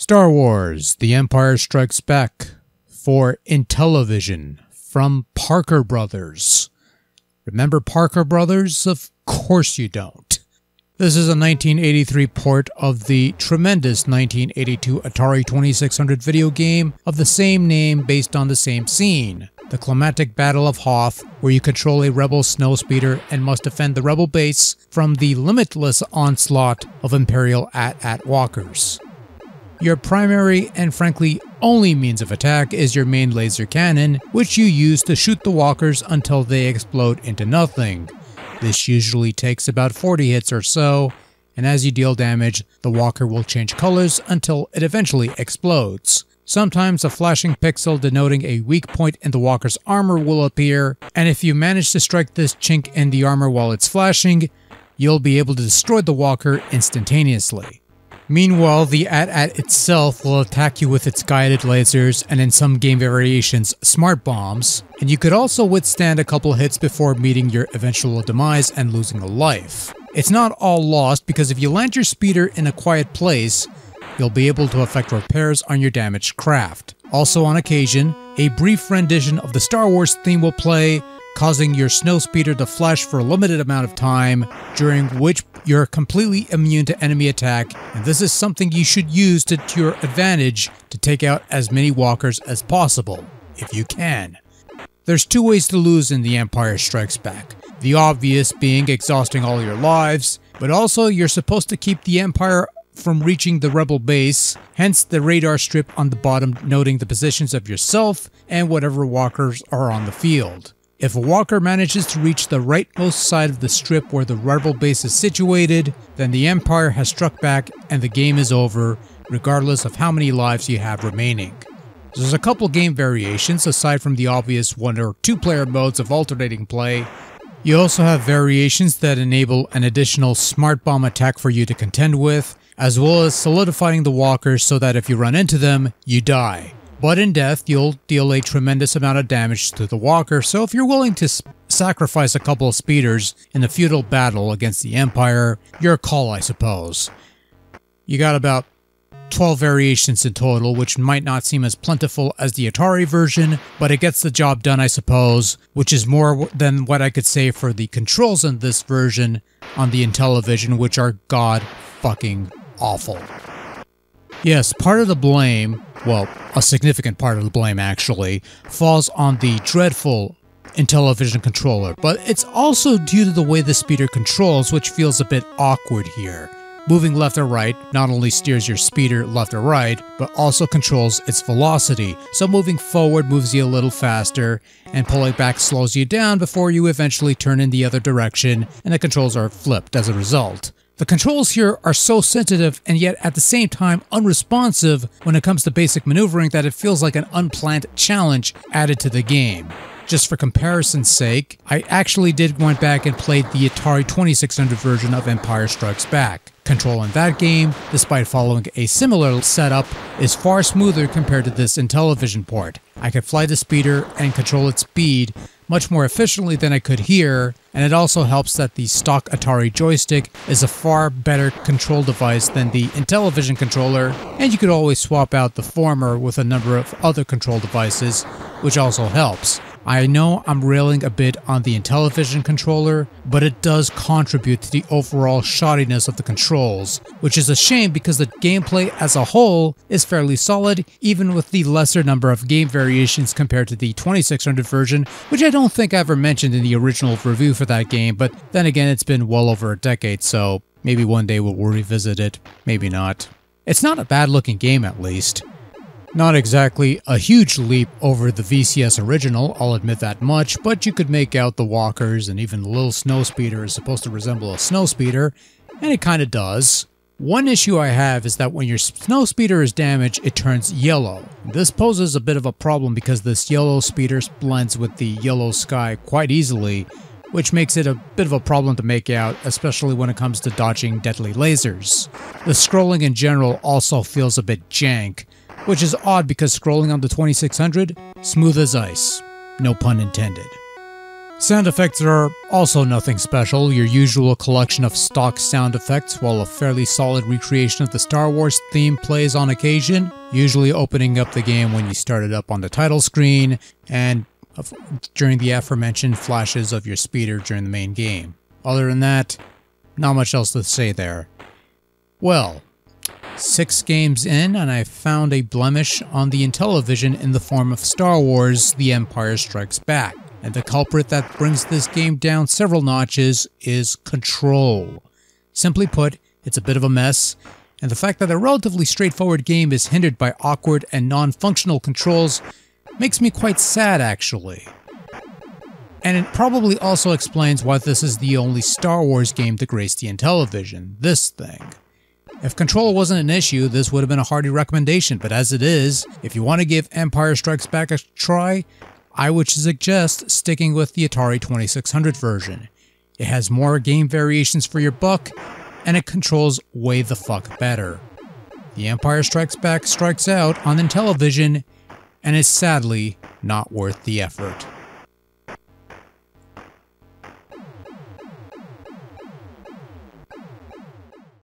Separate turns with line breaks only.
Star Wars: The Empire Strikes Back for Intellivision from Parker Brothers. Remember Parker Brothers? Of course you don't. This is a 1983 port of the tremendous 1982 Atari 2600 video game of the same name based on the same scene. The climactic Battle of Hoth, where you control a rebel snowspeeder and must defend the rebel base from the limitless onslaught of Imperial AT-AT walkers. Your primary and frankly only means of attack is your main laser cannon, which you use to shoot the walkers until they explode into nothing. This usually takes about 40 hits or so, and as you deal damage, the walker will change colors until it eventually explodes. Sometimes a flashing pixel denoting a weak point in the walker's armor will appear, and if you manage to strike this chink in the armor while it's flashing, you'll be able to destroy the walker instantaneously. Meanwhile, the AT-AT itself will attack you with its guided lasers and in some game variations, smart bombs, and you could also withstand a couple hits before meeting your eventual demise and losing a life. It's not all lost because if you land your speeder in a quiet place, you'll be able to effect repairs on your damaged craft. Also on occasion, a brief rendition of the Star Wars theme will play, causing your snowspeeder to flash for a limited amount of time, during which you're completely immune to enemy attack, and this is something you should use to your advantage to take out as many walkers as possible, if you can. There's two ways to lose in The Empire Strikes Back. The obvious being exhausting all your lives, but also you're supposed to keep the Empire from reaching the rebel base, hence the radar strip on the bottom noting the positions of yourself and whatever walkers are on the field. If a walker manages to reach the rightmost side of the strip where the rebel base is situated, then the Empire has struck back and the game is over, regardless of how many lives you have remaining. There's a couple game variations aside from the obvious 1 or 2 player modes of alternating play. You also have variations that enable an additional smart bomb attack for you to contend with, as well as solidifying the walkers so that if you run into them, you die. But in death, you'll deal a tremendous amount of damage to the walker, so if you're willing to sacrifice a couple of speeders in a futile battle against the Empire, your call, I suppose. You got about 12 variations in total, which might not seem as plentiful as the Atari version, but it gets the job done, I suppose, which is more than what I could say for the controls in this version on the Intellivision, which are god-fucking awful. Yes, part of the blame, well, a significant part of the blame actually, falls on the dreadful Intellivision controller, but it's also due to the way the speeder controls, which feels a bit awkward here. Moving left or right not only steers your speeder left or right, but also controls its velocity, so moving forward moves you a little faster, and pulling back slows you down before you eventually turn in the other direction, and the controls are flipped as a result. The controls here are so sensitive and yet at the same time unresponsive when it comes to basic maneuvering that it feels like an unplanned challenge added to the game. Just for comparison's sake, I actually went back and played the Atari 2600 version of Empire Strikes Back. Control in that game, despite following a similar setup, is far smoother compared to this Intellivision port. I could fly the speeder and control its speed much more efficiently than I could here, and it also helps that the stock Atari joystick is a far better control device than the Intellivision controller, and you could always swap out the former with a number of other control devices, which also helps. I know I'm railing a bit on the Intellivision controller, but it does contribute to the overall shoddiness of the controls, which is a shame because the gameplay as a whole is fairly solid, even with the lesser number of game variations compared to the 2600 version, which I don't think I ever mentioned in the original review for that game, but then again it's been well over a decade, so maybe one day we'll revisit it, maybe not. It's not a bad looking game at least. Not exactly a huge leap over the VCS original, I'll admit that much, but you could make out the walkers and even the little snowspeeder is supposed to resemble a snowspeeder, and it kinda does. One issue I have is that when your snowspeeder is damaged, it turns yellow. This poses a bit of a problem because this yellow speeder blends with the yellow sky quite easily, which makes it a bit of a problem to make out, especially when it comes to dodging deadly lasers. The scrolling in general also feels a bit jank, which is odd because scrolling on the 2600, smooth as ice. No pun intended. Sound effects are also nothing special, your usual collection of stock sound effects, while a fairly solid recreation of the Star Wars theme plays on occasion, usually opening up the game when you start it up on the title screen, and during the aforementioned flashes of your speeder during the main game. Other than that, not much else to say there. Well, 6 games in, and I found a blemish on the Intellivision in the form of Star Wars: The Empire Strikes Back. And the culprit that brings this game down several notches is control. Simply put, it's a bit of a mess, and the fact that a relatively straightforward game is hindered by awkward and non-functional controls makes me quite sad, actually. And it probably also explains why this is the only Star Wars game to grace the Intellivision, this thing. If control wasn't an issue, this would have been a hearty recommendation, but as it is, if you want to give Empire Strikes Back a try, I would suggest sticking with the Atari 2600 version. It has more game variations for your buck, and it controls way the fuck better. The Empire Strikes Back strikes out on Intellivision, and is sadly not worth the effort.